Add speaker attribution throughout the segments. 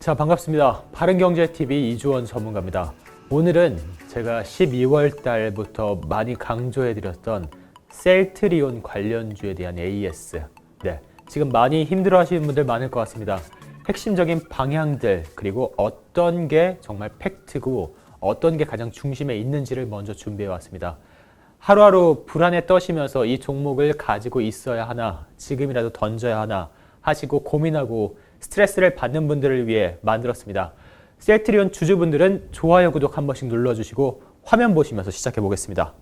Speaker 1: 자, 반갑습니다. 바른경제TV 이주원 전문가입니다. 오늘은 제가 12월 달부터 많이 강조해드렸던 셀트리온 관련주에 대한 AS. 지금 많이 힘들어 하시는 분들 많을 것 같습니다. 핵심적인 방향들, 그리고 어떤 게 정말 팩트고 어떤 게 가장 중심에 있는지를 먼저 준비해 왔습니다. 하루하루 불안에 떠시면서 이 종목을 가지고 있어야 하나, 지금이라도 던져야 하나 하시고 고민하고 스트레스를 받는 분들을 위해 만들었습니다. 셀트리온 주주분들은 좋아요, 구독 한 번씩 눌러주시고 화면 보시면서 시작해 보겠습니다.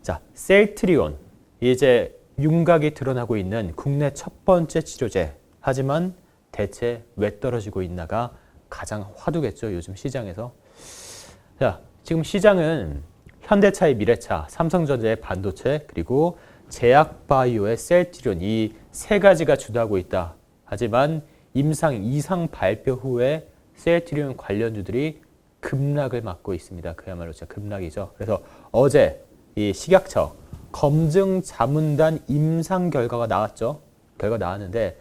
Speaker 1: 자, 셀트리온. 이제 윤곽이 드러나고 있는 국내 첫 번째 치료제. 하지만 대체 왜 떨어지고 있나가 가장 화두겠죠, 요즘 시장에서. 자, 지금 시장은 현대차의 미래차, 삼성전자의 반도체, 그리고 제약바이오의 셀트리온, 이 세 가지가 주도하고 있다. 하지만 이상 발표 후에 셀트리온 관련주들이 급락을 맞고 있습니다. 그야말로 진짜 급락이죠. 그래서 어제 이 식약처 검증 자문단 임상 결과가 나왔죠. 결과 나왔는데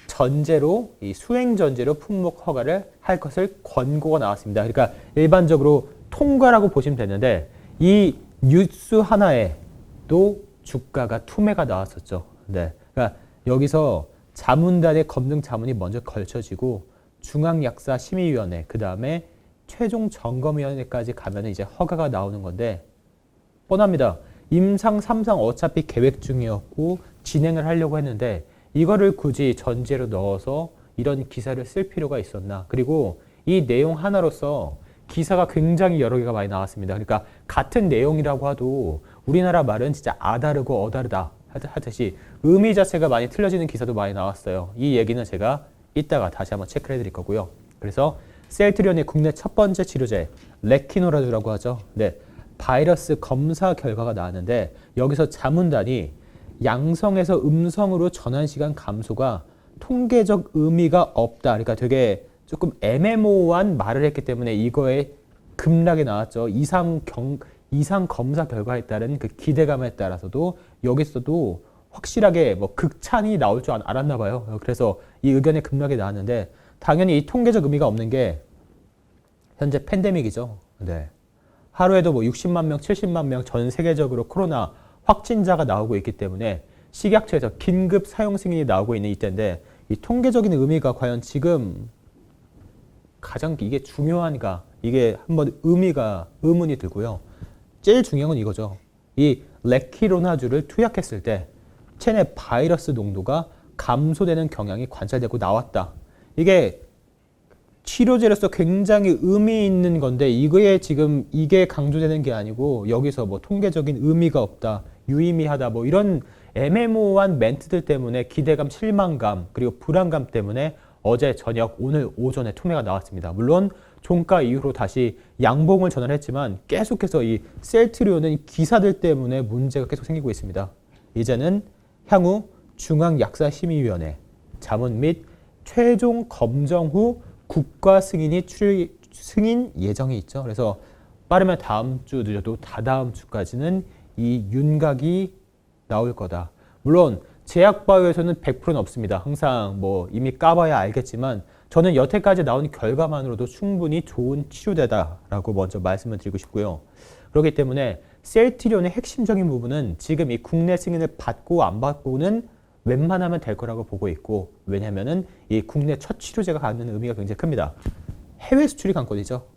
Speaker 1: 전제로 이 수행 전제로 품목 허가를 할 것을 권고가 나왔습니다. 그러니까 일반적으로 통과라고 보시면 되는데 이 뉴스 하나에도 주가가 투매가 나왔었죠. 그러니까 여기서 자문단의 검증 자문이 먼저 걸쳐지고 중앙약사심의위원회, 그 다음에 최종 점검위원회까지 가면 이제 허가가 나오는 건데 뻔합니다. 임상 3상 어차피 계획 중이었고 진행을 하려고 했는데 이거를 굳이 전제로 넣어서 이런 기사를 쓸 필요가 있었나. 그리고 이 내용 하나로서 기사가 굉장히 여러 개가 많이 나왔습니다. 그러니까 같은 내용이라고 해도 우리나라 말은 진짜 아다르고 어다르다 하듯이 의미 자체가 많이 틀려지는 기사도 많이 나왔어요. 이 얘기는 제가 이따가 다시 한번 체크를 해드릴 거고요. 그래서 셀트리온의 국내 첫 번째 치료제 레키노라주라고 하죠. 바이러스 검사 결과가 나왔는데 여기서 자문단이 양성에서 음성으로 전환 시간 감소가 통계적 의미가 없다. 그러니까 되게 조금 애매모호한 말을 했기 때문에 이거에 급락이 나왔죠. 이상 검사 결과에 따른 그 기대감에 따라서도 여기서도 확실하게 뭐 극찬이 나올 줄 알았나 봐요. 그래서 이 의견에 급락이 나왔는데 당연히 이 통계적 의미가 없는 게 현재 팬데믹이죠. 하루에도 뭐 60만 명, 70만 명 전 세계적으로 코로나 확진자가 나오고 있기 때문에 식약처에서 긴급 사용 승인이 나오고 있는 이때인데 이 통계적인 의미가 과연 지금 가장 이게 중요한가, 이게 한번 의문이 들고요. 제일 중요한 건 이거죠. 이 레키로나주를 투약했을 때 체내 바이러스 농도가 감소되는 경향이 관찰되고 나왔다. 이게 치료제로서 굉장히 의미 있는 건데 이게 강조되는 게 아니고 여기서 뭐 통계적인 의미가 없다, 유의미하다, 뭐 이런 애매모호한 멘트들 때문에 기대감, 실망감, 그리고 불안감 때문에 어제 저녁, 오늘 오전에 투매가 나왔습니다. 물론 종가 이후로 다시 양봉을 전환했지만 계속해서 이 셀트리온은 기사들 때문에 문제가 계속 생기고 있습니다. 이제는 향후 중앙약사심의위원회 자문 및 최종 검정 후 국가 승인 예정이 있죠. 그래서 빠르면 다음 주, 늦어도 다다음 주까지는 이 윤곽이 나올 거다. 물론 제약바이오에서는 100%는 없습니다. 항상 뭐 이미 까봐야 알겠지만 저는 여태까지 나온 결과만으로도 충분히 좋은 치료제다라고 먼저 말씀을 드리고 싶고요. 그렇기 때문에 셀트리온의 핵심적인 부분은 지금 이 국내 승인을 받고 안 받고는 웬만하면 될 거라고 보고 있고, 왜냐면은 이 국내 첫 치료제가 갖는 의미가 굉장히 큽니다. 해외 수출이 관건이죠.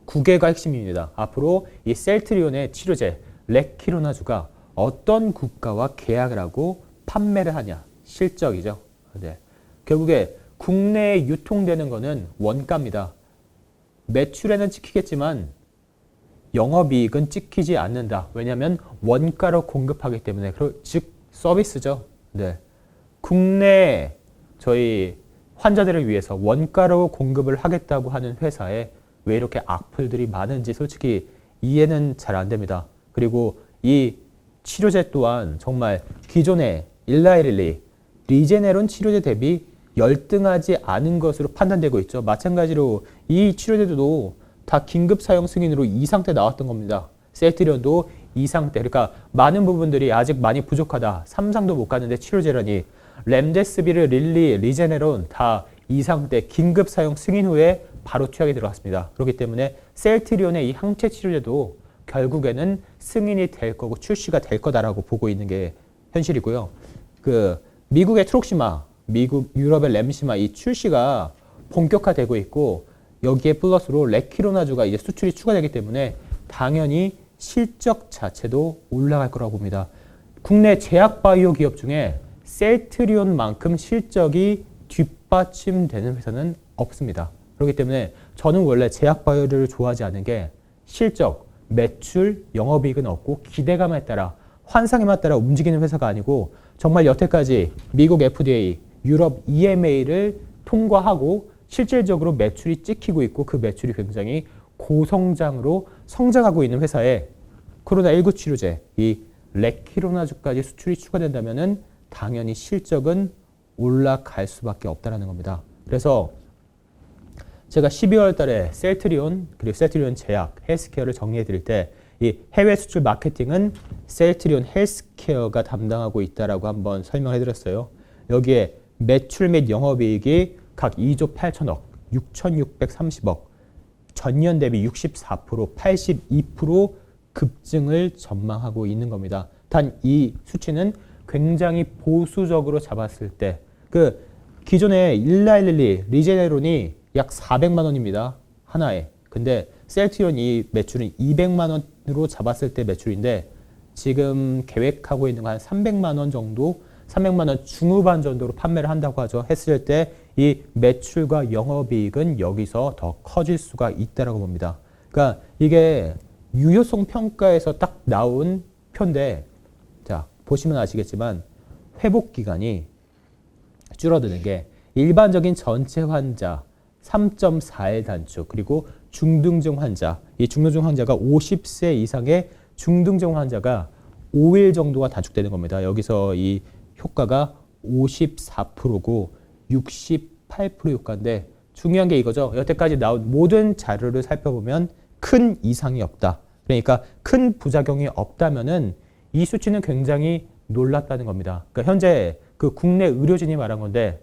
Speaker 1: 9개가 핵심입니다. 앞으로 이 셀트리온의 치료제 레키로나주가 어떤 국가와 계약을 하고 판매를 하냐, 실적이죠. 결국에 국내에 유통되는 거는 원가입니다. 매출에는 찍히겠지만 영업이익은 찍히지 않는다. 왜냐하면 원가로 공급하기 때문에, 즉 서비스죠. 국내 저희 환자들을 위해서 원가로 공급을 하겠다고 하는 회사에 왜 이렇게 악플들이 많은지 솔직히 이해는 잘 안 됩니다. 그리고 이 치료제 또한 정말 기존의 일라이릴리, 리제네론 치료제 대비 열등하지 않은 것으로 판단되고 있죠. 마찬가지로 이 치료제도 다 긴급 사용 승인으로 2상태 나왔던 겁니다. 셀트리온도 2상태. 그러니까 많은 부분들이 아직 많이 부족하다. 3상도 못 갔는데 치료제라니. 렘데스비르, 릴리, 리제네론 다 이상 때 긴급 사용 승인 후에 바로 투약이 들어갔습니다. 그렇기 때문에 셀트리온의 이 항체 치료제도 결국에는 승인이 될 거고 출시가 될 거다라고 보고 있는 게 현실이고요. 그 미국의 트록시마, 미국 유럽의 램시마 이 출시가 본격화되고 있고 여기에 플러스로 레키로나주가 이제 수출이 추가되기 때문에 당연히 실적 자체도 올라갈 거라고 봅니다. 국내 제약바이오 기업 중에 셀트리온만큼 실적이 뒷받침되는 회사는 없습니다. 그렇기 때문에 저는 원래 제약바이오를 좋아하지 않는 게 실적, 매출, 영업이익은 없고 기대감에 따라 환상에만 따라 움직이는 회사가 아니고 정말 여태까지 미국 FDA, 유럽 EMA를 통과하고 실질적으로 매출이 찍히고 있고 그 매출이 굉장히 고성장으로 성장하고 있는 회사에 코로나19 치료제, 이 레키로나주까지 수출이 추가된다면은 당연히 실적은 올라갈 수밖에 없다는 겁니다. 그래서 제가 12월 달에 셀트리온 그리고 셀트리온 제약, 헬스케어를 정리해 드릴 때 이 해외 수출 마케팅은 셀트리온 헬스케어가 담당하고 있다라고 한번 설명해 드렸어요. 여기에 매출 및 영업이익이 각 2조 8천억, 6,630억, 전년 대비 64%, 82% 급증을 전망하고 있는 겁니다. 단 이 수치는 굉장히 보수적으로 잡았을 때 그 기존의 일라일리 리제네론이 약 400만 원입니다. 하나에. 근데 셀트리온 이 매출은 200만 원으로 잡았을 때 매출인데 지금 계획하고 있는 건 한 300만 원 정도, 300만 원 중후반 정도로 판매를 한다고 하죠. 했을 때 이 매출과 영업이익은 여기서 더 커질 수가 있다라고 봅니다. 그러니까 이게 유효성 평가에서 딱 나온 표인데 자, 보시면 아시겠지만 회복 기간이 줄어드는 게 일반적인 전체 환자 3.4일 단축 그리고 중등증 환자 이 중등증 환자가 50세 이상의 중등증 환자가 5일 정도가 단축되는 겁니다. 여기서 이 효과가 54%고 68% 효과인데 중요한 게 이거죠. 여태까지 나온 모든 자료를 살펴보면 큰 이상이 없다. 그러니까 큰 부작용이 없다면은 이 수치는 굉장히 놀랍다는 겁니다. 그러니까 현재 그 국내 의료진이 말한 건데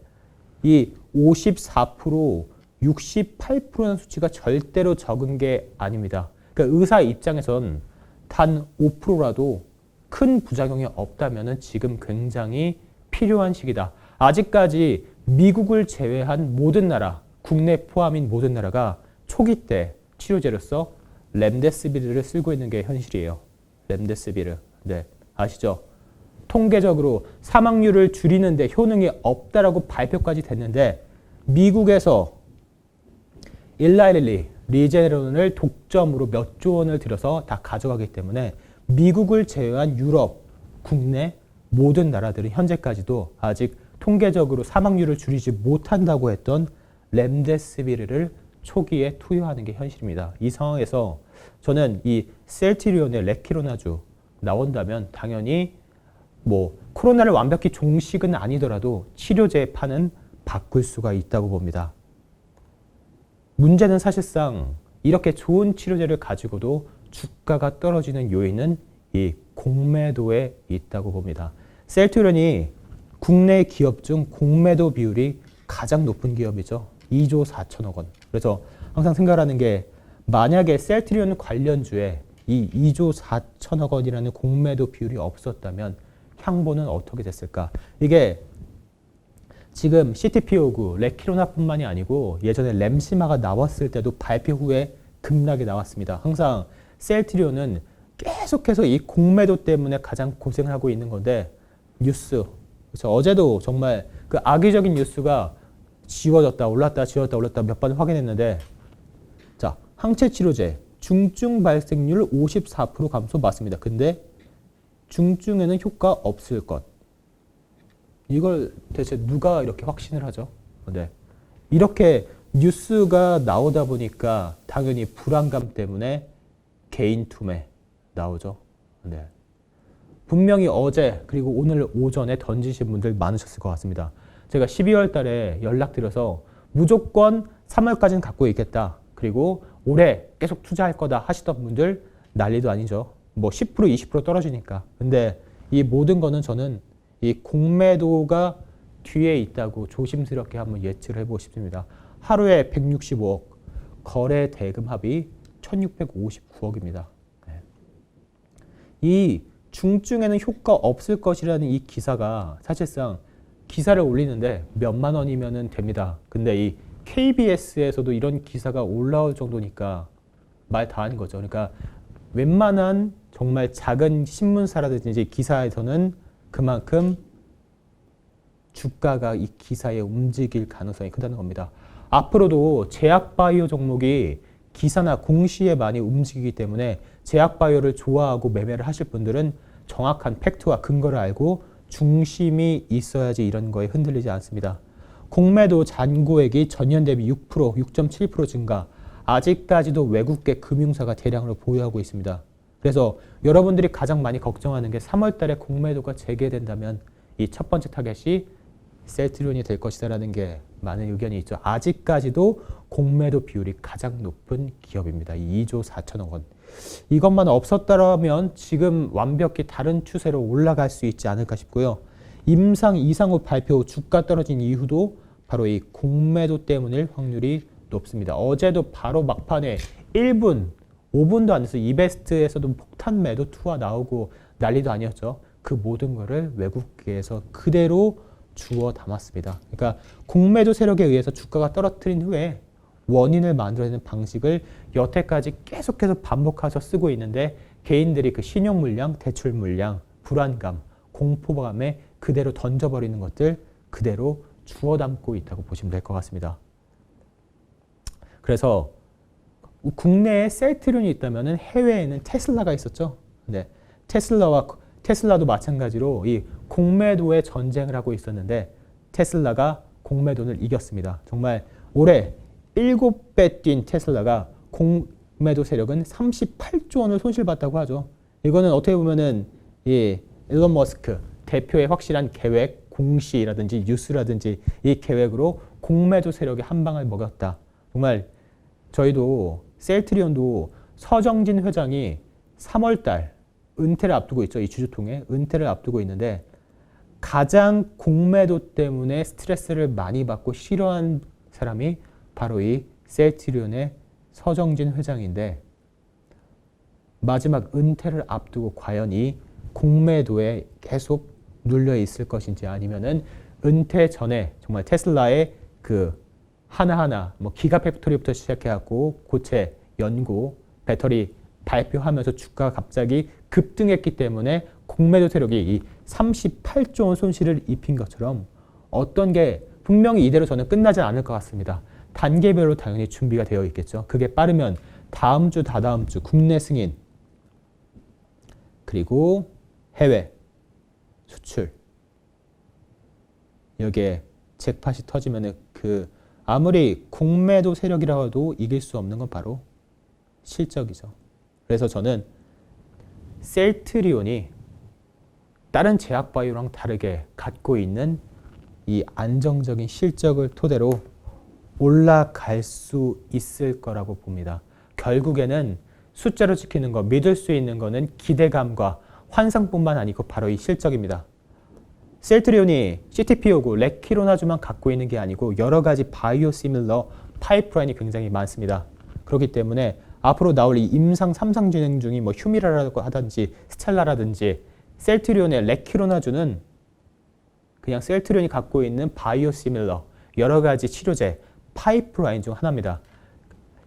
Speaker 1: 이 54%, 68%는 수치가 절대로 적은 게 아닙니다. 그러니까 의사 입장에선 단 5%라도 큰 부작용이 없다면은 지금 굉장히 필요한 시기다. 아직까지 미국을 제외한 모든 나라, 국내 포함인 모든 나라가 초기 때 치료제로서 렘데시비르를 쓰고 있는 게 현실이에요. 렘데시비르. 네, 아시죠? 통계적으로 사망률을 줄이는데 효능이 없다라고 발표까지 됐는데 미국에서 일라일리, 리제네론을 독점으로 몇 조 원을 들여서 다 가져가기 때문에 미국을 제외한 유럽, 국내 모든 나라들은 현재까지도 아직 통계적으로 사망률을 줄이지 못한다고 했던 렘데시비르를 초기에 투여하는 게 현실입니다. 이 상황에서 저는 이 셀트리온의 레키로나주 나온다면 당연히 뭐 코로나를 완벽히 종식은 아니더라도 치료제 판은 바꿀 수가 있다고 봅니다. 문제는 사실상 이렇게 좋은 치료제를 가지고도 주가가 떨어지는 요인은 이 공매도에 있다고 봅니다. 셀트리온이 국내 기업 중 공매도 비율이 가장 높은 기업이죠. 2조 4천억 원. 그래서 항상 생각하는 게 만약에 셀트리온 관련주에 이 2조 4천억 원이라는 공매도 비율이 없었다면 향보는 어떻게 됐을까? 이게 지금 CTP59, 레키로나뿐만이 아니고 예전에 램시마가 나왔을 때도 발표 후에 급락이 나왔습니다. 항상 셀트리온은 계속해서 이 공매도 때문에 가장 고생을 하고 있는 건데 뉴스, 그렇죠? 어제도 정말 그 악의적인 뉴스가 지워졌다 올랐다 지웠다 올랐다 몇 번 확인했는데 자, 항체 치료제 중증 발생률 54% 감소 맞습니다. 근데 중증에는 효과 없을 것. 이걸 대체 누가 이렇게 확신을 하죠? 네. 이렇게 뉴스가 나오다 보니까 당연히 불안감 때문에 개인 투매 나오죠. 네. 분명히 어제 그리고 오늘 오전에 던지신 분들 많으셨을 것 같습니다. 제가 12월 달에 연락드려서 무조건 3월까지는 갖고 있겠다. 그리고 올해 계속 투자할 거다 하시던 분들 난리도 아니죠. 뭐 10%, 20% 떨어지니까. 근데 이 모든 거는 저는 이 공매도가 뒤에 있다고 조심스럽게 한번 예측을 해보고 싶습니다. 하루에 165억, 거래 대금 합이 1659억입니다. 이 중증에는 효과 없을 것이라는 이 기사가 사실상 기사를 올리는데 몇만 원이면 됩니다. 근데 이 KBS에서도 이런 기사가 올라올 정도니까 말 다 하는 거죠. 그러니까 웬만한 정말 작은 신문사라든지 기사에서는 그만큼 주가가 이 기사에 움직일 가능성이 크다는 겁니다. 앞으로도 제약바이오 종목이 기사나 공시에 많이 움직이기 때문에 제약바이오를 좋아하고 매매를 하실 분들은 정확한 팩트와 근거를 알고 중심이 있어야지 이런 거에 흔들리지 않습니다. 공매도 잔고액이 전년 대비 6%, 6.7% 증가. 아직까지도 외국계 금융사가 대량으로 보유하고 있습니다. 그래서 여러분들이 가장 많이 걱정하는 게 3월 달에 공매도가 재개된다면 이 첫 번째 타겟이 셀트리온이 될 것이다라는 게 많은 의견이 있죠. 아직까지도 공매도 비율이 가장 높은 기업입니다. 2조 4천억 원. 이것만 없었다면 지금 완벽히 다른 추세로 올라갈 수 있지 않을까 싶고요. 임상 이상후 발표 후 주가 떨어진 이유도 바로 이 공매도 때문일 확률이 높습니다. 어제도 바로 막판에 1분, 5분도 안 돼서 이베스트에서도 폭탄 매도 투하 나오고 난리도 아니었죠. 그 모든 거를 외국계에서 그대로 주워 담았습니다. 그러니까 공매도 세력에 의해서 주가가 떨어뜨린 후에 원인을 만들어내는 방식을 여태까지 계속해서 반복해서 쓰고 있는데 개인들이 그 신용 물량, 대출 물량, 불안감, 공포감에 그대로 던져버리는 것들 그대로 주워 담고 있다고 보시면 될 것 같습니다. 그래서 국내에 셀트리온이 있다면 해외에는 테슬라가 있었죠. 네, 테슬라도 마찬가지로 이 공매도의 전쟁을 하고 있었는데 테슬라가 공매도를 이겼습니다. 정말 올해 7배 뛴 테슬라가 공매도 세력은 38조 원을 손실봤다고 하죠. 이거는 어떻게 보면은 이 일론 머스크 대표의 확실한 계획, 공시라든지 뉴스라든지 이 계획으로 공매도 세력에 한 방을 먹였다. 정말 저희도 셀트리온도 서정진 회장이 3월달 은퇴를 앞두고 있죠. 이 주주통에 은퇴를 앞두고 있는데 가장 공매도 때문에 스트레스를 많이 받고 싫어한 사람이 바로 이 셀트리온의 서정진 회장인데 마지막 은퇴를 앞두고 과연 이 공매도에 계속 눌려 있을 것인지 아니면은 은퇴 전에 정말 테슬라의 그 하나하나 뭐 기가 팩토리부터 시작해갖고 고체, 연고, 배터리 발표하면서 주가가 갑자기 급등했기 때문에 공매도 세력이 이 38조 원 손실을 입힌 것처럼 어떤 게 분명히 이대로 저는 끝나지 않을 것 같습니다. 단계별로 당연히 준비가 되어 있겠죠. 그게 빠르면 다음 주, 다다음 주 국내 승인 그리고 해외 수출 여기에 잭팟이 터지면은 그 아무리 공매도 세력이라고 해도 이길 수 없는 건 바로 실적이죠. 그래서 저는 셀트리온이 다른 제약바이오랑 다르게 갖고 있는 이 안정적인 실적을 토대로 올라갈 수 있을 거라고 봅니다. 결국에는 숫자로 지키는 거, 믿을 수 있는 거는 기대감과 환상뿐만 아니고 바로 이 실적입니다. 셀트리온이 CTPO고 레키로나주만 갖고 있는 게 아니고 여러 가지 바이오 시밀러 파이프라인이 굉장히 많습니다. 그렇기 때문에 앞으로 나올 이 임상 3상 진행 중인 뭐 휴미라라고 하든지 스텔라라든지 셀트리온의 레키로나주는 그냥 셀트리온이 갖고 있는 바이오 시밀러 여러 가지 치료제 파이프라인 중 하나입니다.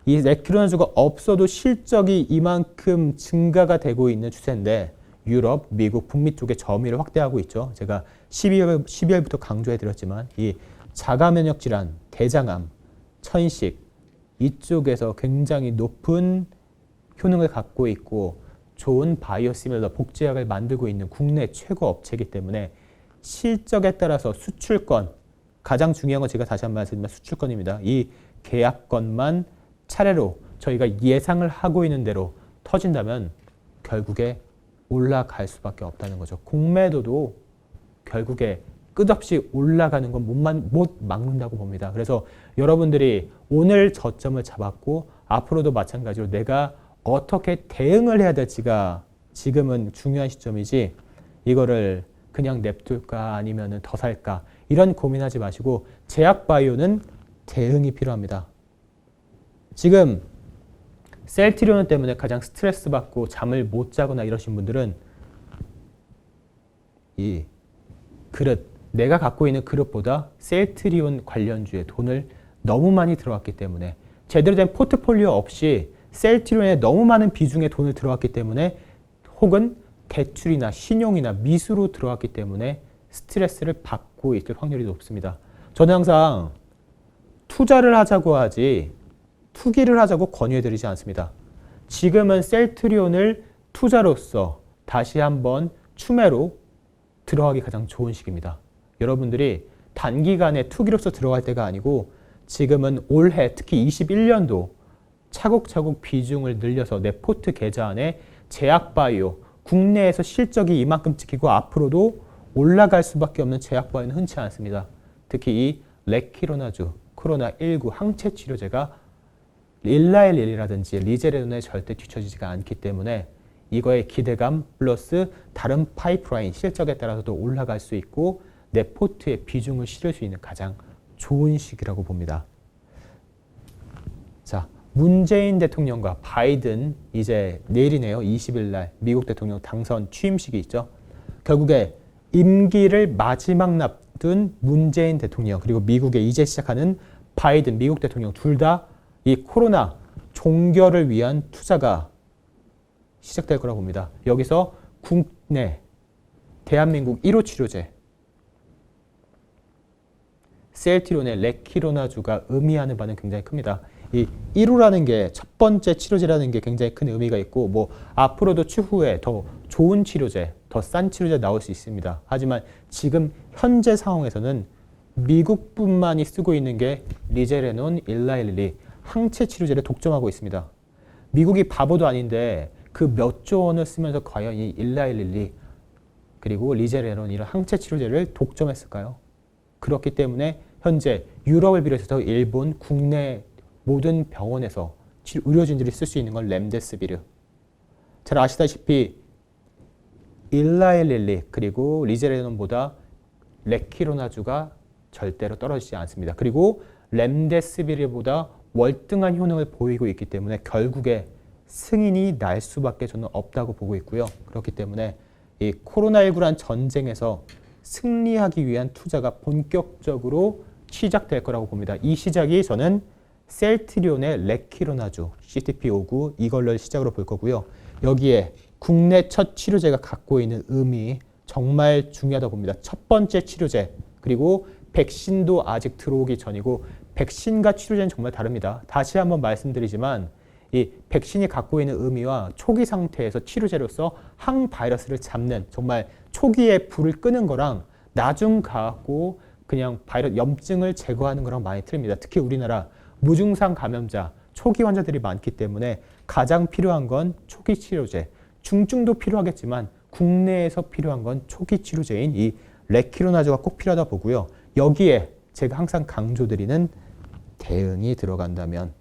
Speaker 1: 이 레키로나주가 없어도 실적이 이만큼 증가가 되고 있는 추세인데 유럽, 미국, 북미 쪽에 점유를 확대하고 있죠. 제가 12월부터 강조해드렸지만 이 자가면역 질환, 대장암, 천식 이쪽에서 굉장히 높은 효능을 갖고 있고 좋은 바이오시밀러 복제약을 만들고 있는 국내 최고 업체이기 때문에 실적에 따라서 수출권, 가장 중요한 건 제가 다시 한번 말씀드리면 수출권입니다. 이 계약권만 차례로 저희가 예상을 하고 있는 대로 터진다면 결국에 올라갈 수밖에 없다는 거죠. 공매도도 결국에 끝없이 올라가는 건 못 막는다고 봅니다. 그래서 여러분들이 오늘 저점을 잡았고 앞으로도 마찬가지로 내가 어떻게 대응을 해야 될지가 지금은 중요한 시점이지 이거를 그냥 냅둘까 아니면 더 살까 이런 고민하지 마시고 제약바이오는 대응이 필요합니다. 지금 셀트리온 때문에 가장 스트레스 받고 잠을 못 자거나 이러신 분들은 이 그릇, 내가 갖고 있는 그릇보다 셀트리온 관련주에 돈을 너무 많이 들어왔기 때문에 제대로 된 포트폴리오 없이 셀트리온에 너무 많은 비중의 돈을 들어왔기 때문에 혹은 대출이나 신용이나 미수로 들어왔기 때문에 스트레스를 받고 있을 확률이 높습니다. 저는 항상 투자를 하자고 하지 투기를 하자고 권유해드리지 않습니다. 지금은 셀트리온을 투자로서 다시 한번 추매로 들어가기 가장 좋은 시기입니다. 여러분들이 단기간에 투기로서 들어갈 때가 아니고 지금은 올해 특히 21년도 차곡차곡 비중을 늘려서 내 포트 계좌 안에 제약바이오, 국내에서 실적이 이만큼 찍히고 앞으로도 올라갈 수밖에 없는 제약바이오는 흔치 않습니다. 특히 이 레키로나주, 코로나19 항체 치료제가 일라일릴이라든지 리제레논에 절대 뒤처지지가 않기 때문에 이거의 기대감 플러스 다른 파이프라인 실적에 따라서도 올라갈 수 있고 내 포트에 비중을 실을 수 있는 가장 좋은 시기라고 봅니다. 자, 문재인 대통령과 바이든 이제 내일이네요. 20일 날 미국 대통령 당선 취임식이 있죠. 결국에 임기를 마지막 납둔 문재인 대통령 그리고 미국에 이제 시작하는 바이든 미국 대통령 둘 다 이 코로나 종결을 위한 투자가 시작될 거라고 봅니다. 여기서 국내 대한민국 1호 치료제 셀트리온의 레키로나주가 의미하는 바는 굉장히 큽니다. 이 1호라는 게 첫 번째 치료제라는 게 굉장히 큰 의미가 있고 뭐 앞으로도 추후에 더 좋은 치료제, 더 싼 치료제 나올 수 있습니다. 하지만 지금 현재 상황에서는 미국뿐만이 쓰고 있는 게 리제레논, 일라일리 항체 치료제를 독점하고 있습니다. 미국이 바보도 아닌데 그 몇 조 원을 쓰면서 과연 이 일라일리 그리고 리제레논 이런 항체 치료제를 독점했을까요? 그렇기 때문에 현재 유럽을 비롯해서 일본 국내 모든 병원에서 의료진들이 쓸 수 있는 건 렘데스비르. 잘 아시다시피 일라일리 그리고 리제레논보다 레키로나주가 절대로 떨어지지 않습니다. 그리고 렘데스비르보다 월등한 효능을 보이고 있기 때문에 결국에 승인이 날 수밖에 저는 없다고 보고 있고요. 그렇기 때문에 이 코로나19란 전쟁에서 승리하기 위한 투자가 본격적으로 시작될 거라고 봅니다. 이 시작이 저는 셀트리온의 레키로나주 CTP59 이걸로 시작으로 볼 거고요. 여기에 국내 첫 치료제가 갖고 있는 의미 정말 중요하다고 봅니다. 첫 번째 치료제 그리고 백신도 아직 들어오기 전이고 백신과 치료제는 정말 다릅니다. 다시 한번 말씀드리지만 이 백신이 갖고 있는 의미와 초기 상태에서 치료제로서 항바이러스를 잡는 정말 초기에 불을 끄는 거랑 나중 가고 그냥 염증을 제거하는 거랑 많이 틀립니다. 특히 우리나라 무증상 감염자 초기 환자들이 많기 때문에 가장 필요한 건 초기 치료제, 중증도 필요하겠지만 국내에서 필요한 건 초기 치료제인 이 레키로나주가 꼭 필요하다 보고요. 여기에 제가 항상 강조드리는 대응이 들어간다면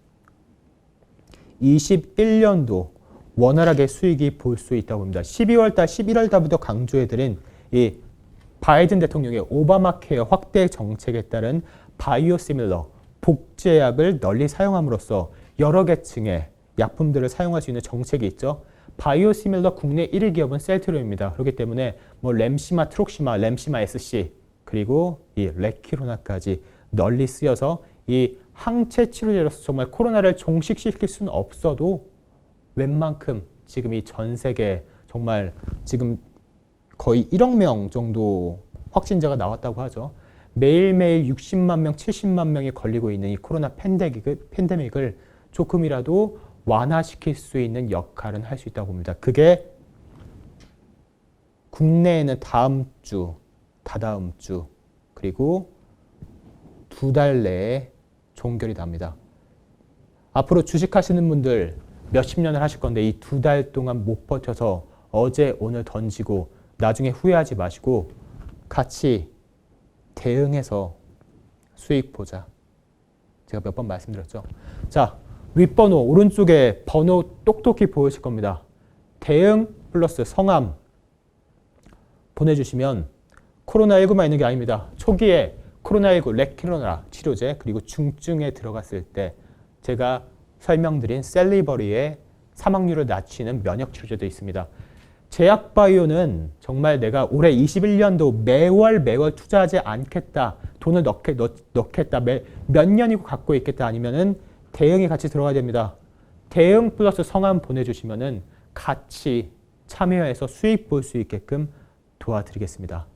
Speaker 1: 21년도 원활하게 수익이 볼 수 있다고 봅니다. 12월달, 11월달부터 강조해드린 이 바이든 대통령의 오바마 케어 확대 정책에 따른 바이오시밀러 복제약을 널리 사용함으로써 여러 계층의 약품들을 사용할 수 있는 정책이 있죠. 바이오시밀러 국내 1위 기업은 셀트리온입니다. 그렇기 때문에 뭐 램시마, 트록시마, 램시마 SC 그리고 이 레키로나까지 널리 쓰여서 이 항체 치료제로서 정말 코로나를 종식시킬 수는 없어도 웬만큼 지금 이 전 세계 정말 지금 거의 1억 명 정도 확진자가 나왔다고 하죠. 매일매일 60만 명, 70만 명이 걸리고 있는 이 코로나 팬데믹을 조금이라도 완화시킬 수 있는 역할은 할 수 있다고 봅니다. 그게 국내에는 다음 주, 다다음 주, 그리고 2달 내에 종결이 납니다. 앞으로 주식하시는 분들 몇십 년을 하실 건데 이 2달 동안 못 버텨서 어제 오늘 던지고 나중에 후회하지 마시고 같이 대응해서 수익 보자. 제가 몇 번 말씀드렸죠. 자, 윗번호 오른쪽에 번호 똑똑히 보이실 겁니다. 대응 플러스 성함 보내주시면 코로나19만 있는 게 아닙니다. 초기에 코로나19 레퀴노라 치료제 그리고 중증에 들어갔을 때 제가 설명드린 셀리버리의 사망률을 낮추는 면역 치료제도 있습니다. 제약바이오는 정말 내가 올해 21년도 매월 투자하지 않겠다. 돈을 넣겠다. 몇 년이고 갖고 있겠다. 아니면은 대응이 같이 들어가야 됩니다. 대응 플러스 성함 보내주시면은 같이 참여해서 수익 볼 수 있게끔 도와드리겠습니다.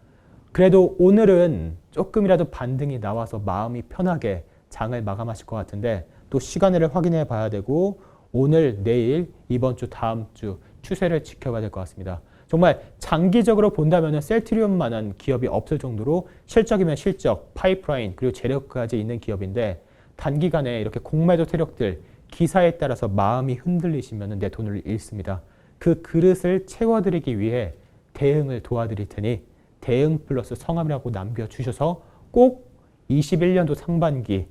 Speaker 1: 그래도 오늘은 조금이라도 반등이 나와서 마음이 편하게 장을 마감하실 것 같은데 또 시간을 확인해 봐야 되고 오늘, 내일, 이번 주, 다음 주 추세를 지켜봐야 될 것 같습니다. 정말 장기적으로 본다면 셀트리온만한 기업이 없을 정도로 실적이면 실적, 파이프라인, 그리고 재력까지 있는 기업인데 단기간에 이렇게 공매도 세력들, 기사에 따라서 마음이 흔들리시면 내 돈을 잃습니다. 그 그릇을 채워드리기 위해 대응을 도와드릴 테니 대응 플러스 성함이라고 남겨주셔서 꼭 21년도 상반기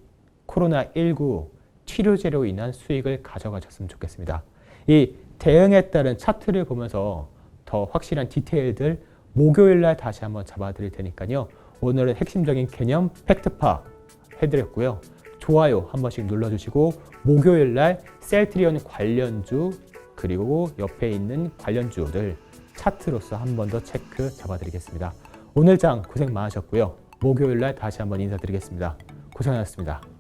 Speaker 1: 코로나19 치료제로 인한 수익을 가져가셨으면 좋겠습니다. 이 대응에 따른 차트를 보면서 더 확실한 디테일들 목요일 날 다시 한번 잡아드릴 테니까요. 오늘은 핵심적인 개념 팩트파 해드렸고요. 좋아요 한 번씩 눌러주시고 목요일 날 셀트리온 관련주 그리고 옆에 있는 관련주들 차트로서 한 번 더 체크 잡아드리겠습니다. 오늘 장 고생 많으셨고요. 목요일 날 다시 한번 인사드리겠습니다. 고생하셨습니다.